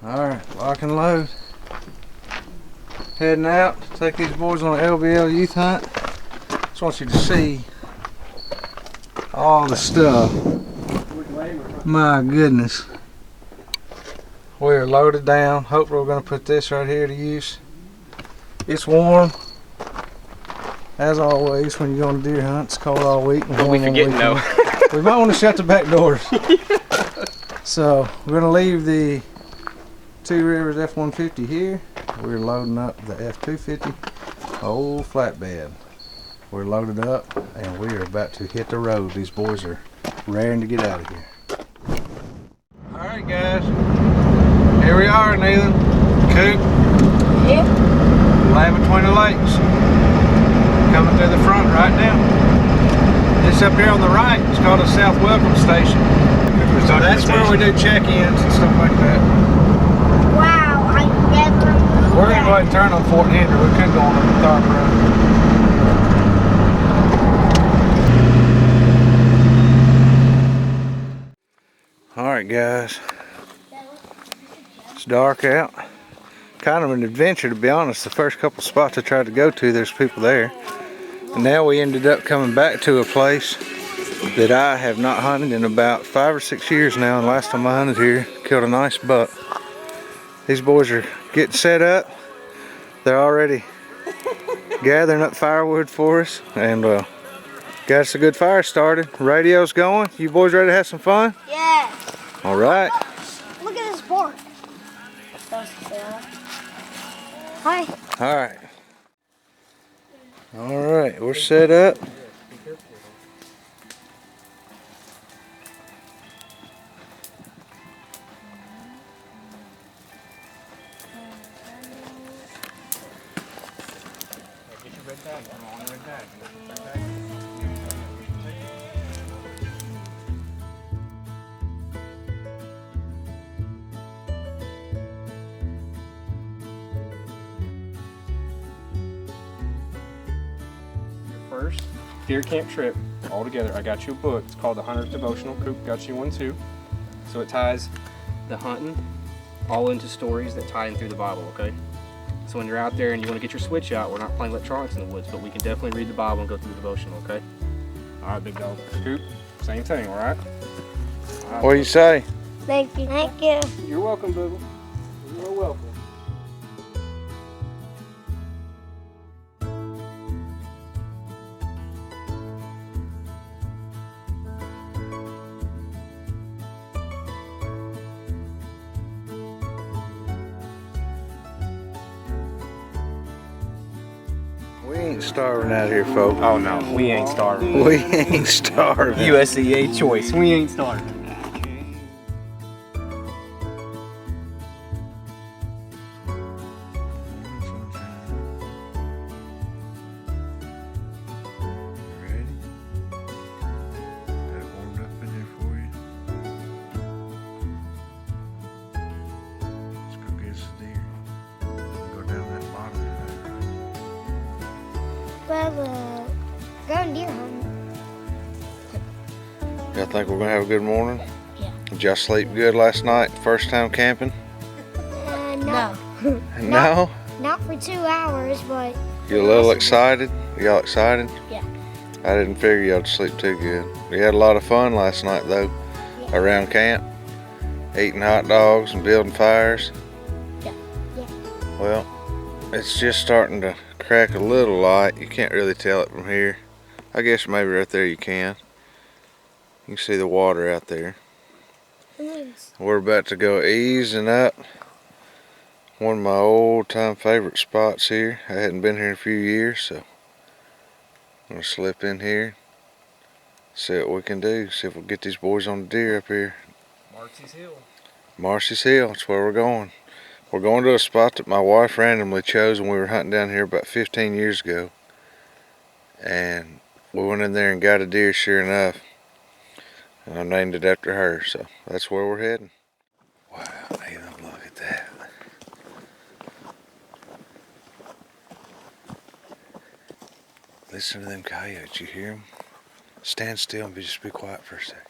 Alright, lock and load. Heading out to take these boys on an LBL youth hunt. Just want you to see all the stuff. My goodness. We're loaded down. Hopefully we're going to put this right here to use. It's warm. As always, when you go on a deer hunt, it's cold all week. But we forgetting though. We might want to shut the back doors. So we're going to leave the Two Rivers F-150 here. We're loading up the F-250, old flatbed. We're loaded up and we are about to hit the road. These boys are raring to get out of here. Alright guys, here we are, Neyland. Coop. Yeah. Land between the lakes. Coming through the front right now. This up here on the right is called a South Welcome Station. So that's where we do check-ins and stuff like that. Wow, I never knew We're going to go ahead and turn on Fort Henry. We could go on the Tharp Road. Alright guys, it's dark out. Kind of an adventure, to be honest. The first couple spots I tried to go to, there's people there. And now we ended up coming back to a place that I have not hunted in about 5 or 6 years now. And last time I hunted here, killed a nice buck. These boys are getting set up. They're already gathering up firewood for us, and got us a good fire started. Radio's going. You boys ready to have some fun? Yeah. All right. Look at this bark. Hi. All right. All right, we're set up. First deer camp trip all together. I got you a book. It's called The Hunter's Devotional. Coop got you one too. So it ties the hunting all into stories that tie in through the Bible, okay? So when you're out there and you want to get your switch out, we're not playing electronics in the woods, but we can definitely read the Bible and go through the devotional, okay? All right, big dog. Coop, same thing, all right? What do you say? Thank you. Thank you. You're welcome, Boogle. You're welcome. We ain't starving out here, folks. Oh no, we ain't starving. We ain't starving. USCA choice. We ain't starving. Ready? Got it warmed up in here for you. Let's go get us a deer. Go down that bottom of that road. Well, going deer hunting. Y'all think we're gonna have a good morning? Yeah. Did y'all sleep good last night? First time camping? No. No? Not for 2 hours, but. You a little excited? Y'all excited? Yeah. I didn't figure y'all'd sleep too good. We had a lot of fun last night though, Yeah. around camp, eating hot dogs and building fires. Yeah. Yeah. Well, it's just starting to crack a little light. You can't really tell it from here. I guess maybe right there you can. You can see the water out there. We're about to go easing up. One of my old time favorite spots here. I hadn't been here in a few years, so I'm gonna slip in here, see what we can do, see if we'll get these boys on the deer up here. Marcy's Hill. Marcy's Hill, that's where we're going. We're going to a spot that my wife randomly chose when we were hunting down here about 15 years ago. And we went in there and got a deer, sure enough. And I named it after her, so that's where we're heading. Wow, Neyland, look at that. Listen to them coyotes, you hear them? Stand still and just be quiet for a second.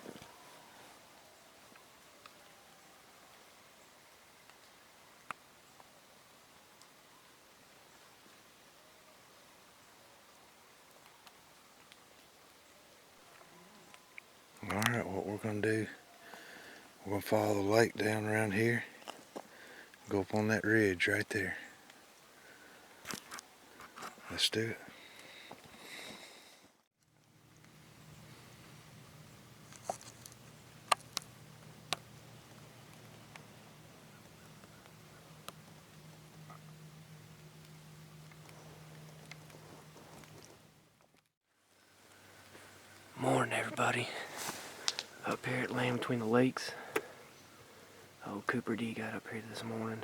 gonna follow the lake down around here. Go up on that ridge right there. Let's do it. Morning, everybody. Up here at Land Between the Lakes. Oh, Cooper D got up here this morning.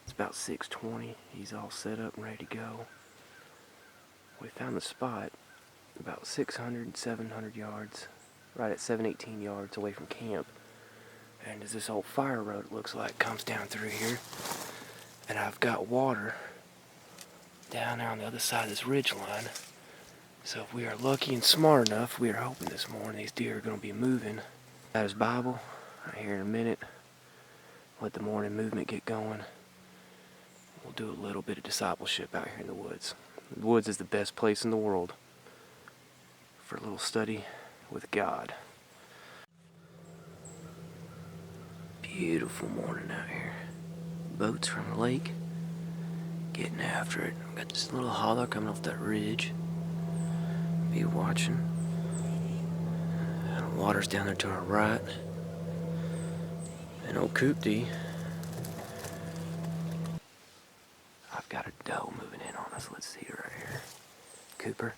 It's about 6:20. He's all set up and ready to go. We found the spot about 600, 700 yards, right at 718 yards away from camp. And there's this old fire road, it looks like, comes down through here. And I've got water down there on the other side of this ridge line. So if we are lucky and smart enough, we are hoping this morning these deer are going to be moving. Got his Bible right here in a minute. Let the morning movement get going. We'll do a little bit of discipleship out here in the woods. The woods is the best place in the world for a little study with God. Beautiful morning out here. Boats from the lake, getting after it. We've got this little holler coming off that ridge. Be watching. And the water's down there to our right. And old Coop D. I've got a doe moving in on us. Let's see her right here. Cooper,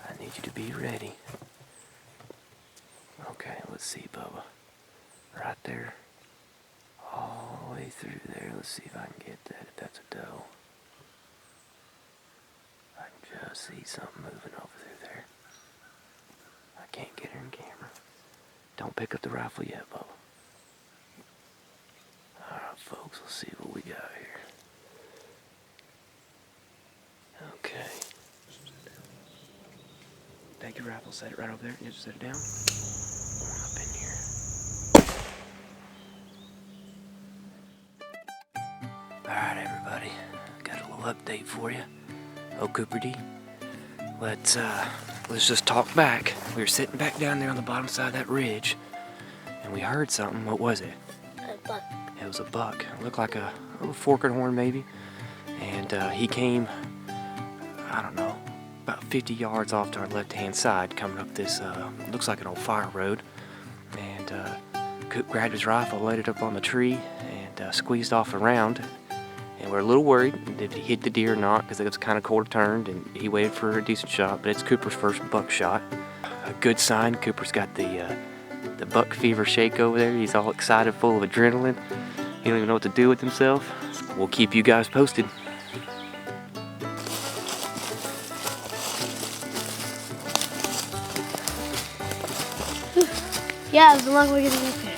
I need you to be ready. Okay, let's see, Bubba. Right there. All the way through there. Let's see if I can get that, if that's a doe. I can just see something moving over through there. I can't get her in camera. Don't pick up the rifle yet, Bubba. Alright, folks, let's see what we got here. Okay. Take your rifle, set it right over there. You just set it down. Up in here. Alright, everybody. Got a little update for you. Oh, Cooper D. Let's just talk back. We were sitting back down there on the bottom side of that ridge, and we heard something. What was it? A buck. It was a buck. It looked like a little forked horn, maybe. And he came, I don't know, about 50 yards off to our left-hand side, coming up this, looks like an old fire road. And Coop grabbed his rifle, laid it up on the tree, and squeezed off around. And we're a little worried if he hit the deer or not, because it was kind of quarter turned, and he waited for a decent shot. But it's Cooper's first buck shot. A good sign. Cooper's got the buck fever shake over there. He's all excited, full of adrenaline. He don't even know what to do with himself. We'll keep you guys posted. Yeah, it was a long way getting up here.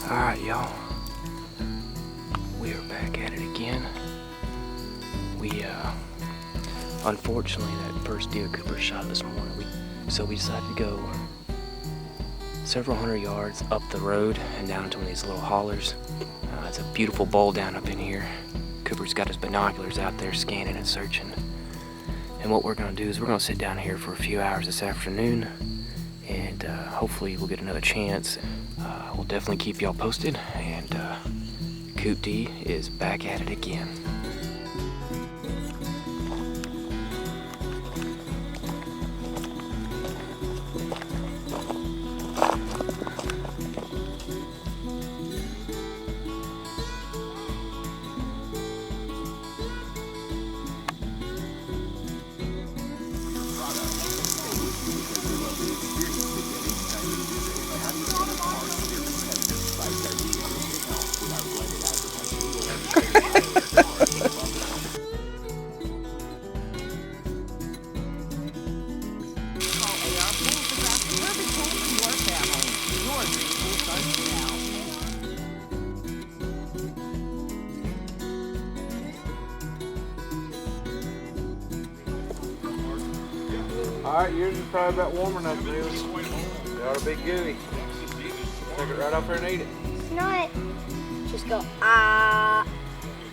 Alright, y'all. We are back at it again. Unfortunately, that first deer Cooper shot this morning, so we decided to go several hundred yards up the road and down to one of these little hollers. It's a beautiful bowl down up in here. Cooper's got his binoculars out there scanning and searching. And what we're going to do is we're going to sit down here for a few hours this afternoon, and hopefully we'll get another chance. We'll definitely keep y'all posted, and Coop D is back at it again. Alright, yours is probably about warm enough, Neyland. It ought to be gooey. Take it right off there and eat it. It's not. Just go, ah.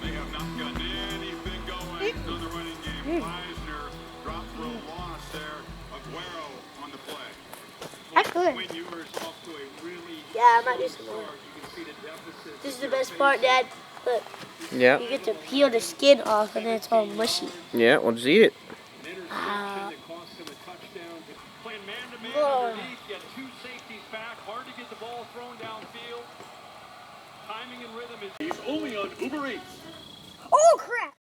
They have not gotten anything going on the running game. Meisner dropped for a loss there. Aguero on the play. I could. When you were off to a really Yeah, I might do some more. you can see the deficit. This is the best part, Dad. Look, Yeah. you get to peel the skin off and then it's all mushy. Yeah, we'll just eat it. Ah. That cost him a touchdown. Playing man-to-man Oh. underneath. You had two safeties back. Hard to get the ball thrown downfield. Timing and rhythm is. He's only on Uber Eats. Oh, crap.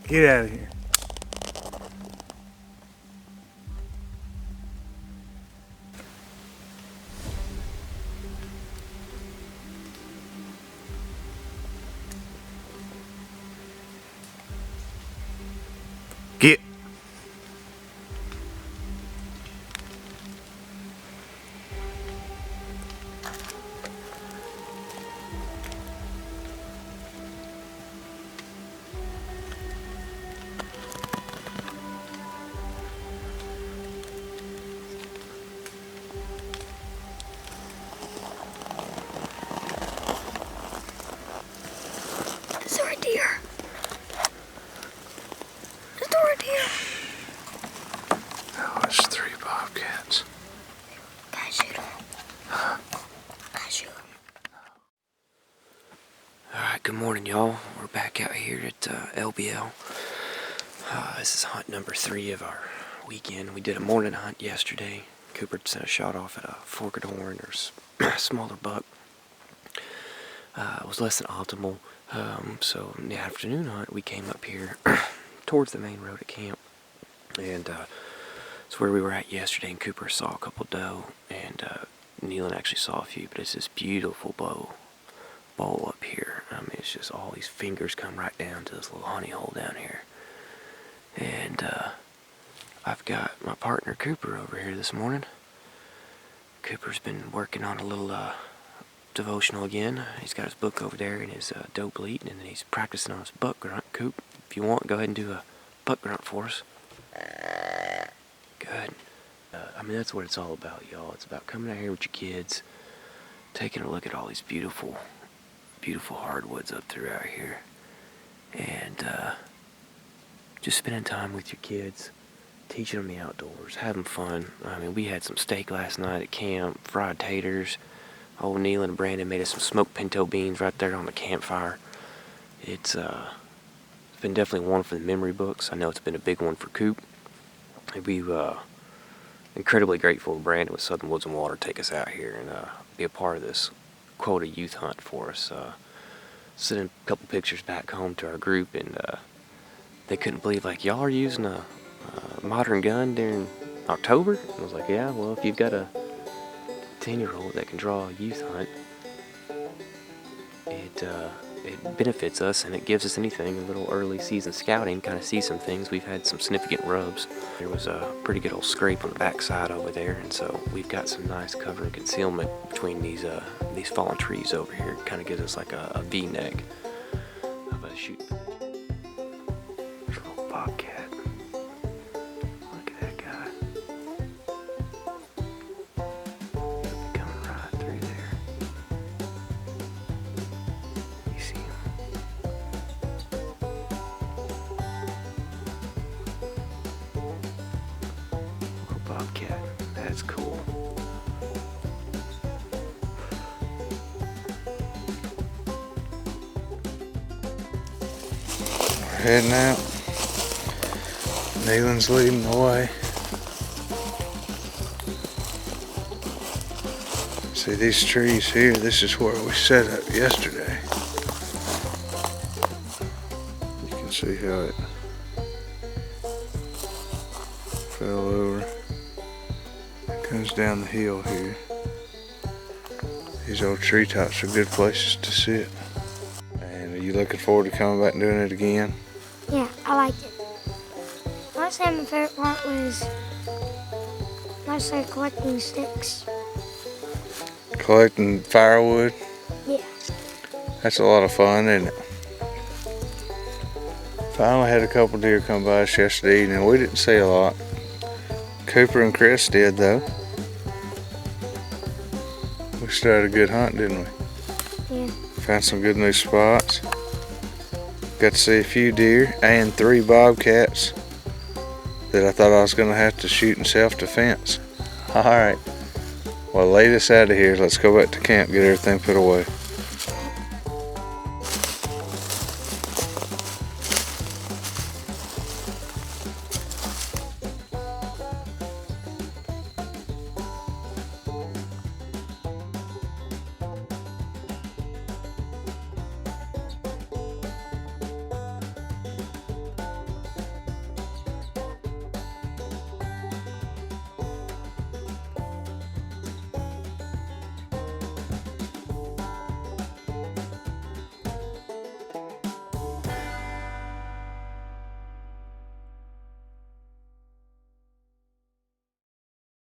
Get out of here. Get. Is there a deer? Is there a deer? Oh, it's 3 bobcats. Can I shoot him? Can I shoot him? Alright, good morning, y'all. We're back out here at LBL. This is hunt number 3 of our weekend. We did a morning hunt yesterday. Cooper sent a shot off at a forked horn or smaller buck. It was less than optimal. So in the afternoon hunt, we came up here towards the main road at camp. And it's where we were at yesterday, and Cooper saw a couple doe, and Neyland actually saw a few, but it's this beautiful bowl up here. I mean, it's just all these fingers come right down to this little honey hole down here. And I've got my partner Cooper over here this morning. Cooper's been working on a little devotional again. He's got his book over there and his doe bleat, and then he's practicing on his buck grunt. Coop, if you want, go ahead and do a buck grunt for us. Good. I mean, that's what it's all about, y'all. It's about coming out here with your kids, taking a look at all these beautiful, beautiful hardwoods up throughout here, and just spending time with your kids, teaching them the outdoors, having fun. I mean, we had some steak last night at camp, fried taters. Old Neyland and Brandon made us some smoked pinto beans right there on the campfire. It's been definitely one for the memory books. I know it's been a big one for Coop. We're incredibly grateful to Brandon with Southern Woods and Water take us out here and be a part of this Quota youth hunt for us. Sending a couple pictures back home to our group, and they couldn't believe, like, y'all are using a modern gun during October? And I was like, yeah, well, if you've got a 10-year-old that can draw a youth hunt, it benefits us, and it gives us anything a little early season scouting, kind of see some things. We've had some significant rubs. There was a pretty good old scrape on the backside over there, and so we've got some nice cover and concealment between these fallen trees over here. It kind of gives us like a V-neck of a shoot. There's a little bobcat. Look at that guy. He'll be coming right through there. You see him? Little bobcat. That's cool. We're heading out. Neyland's leading the way. See these trees here, this is where we set up yesterday. You can see how it fell over. It comes down the hill here. These old treetops are good places to sit. And are you looking forward to coming back and doing it again? Yeah, I liked it. Honestly, my favorite part was mostly collecting sticks. Collecting firewood? Yeah. That's a lot of fun, isn't it? Finally had a couple deer come by us yesterday evening. We didn't see a lot. Cooper and Chris did, though. We started a good hunt, didn't we? Yeah. Found some good new spots. Got to see a few deer and 3 bobcats that I thought I was going to have to shoot in self-defense. Alright, well, lead us out of here. Let's go back to camp, get everything put away.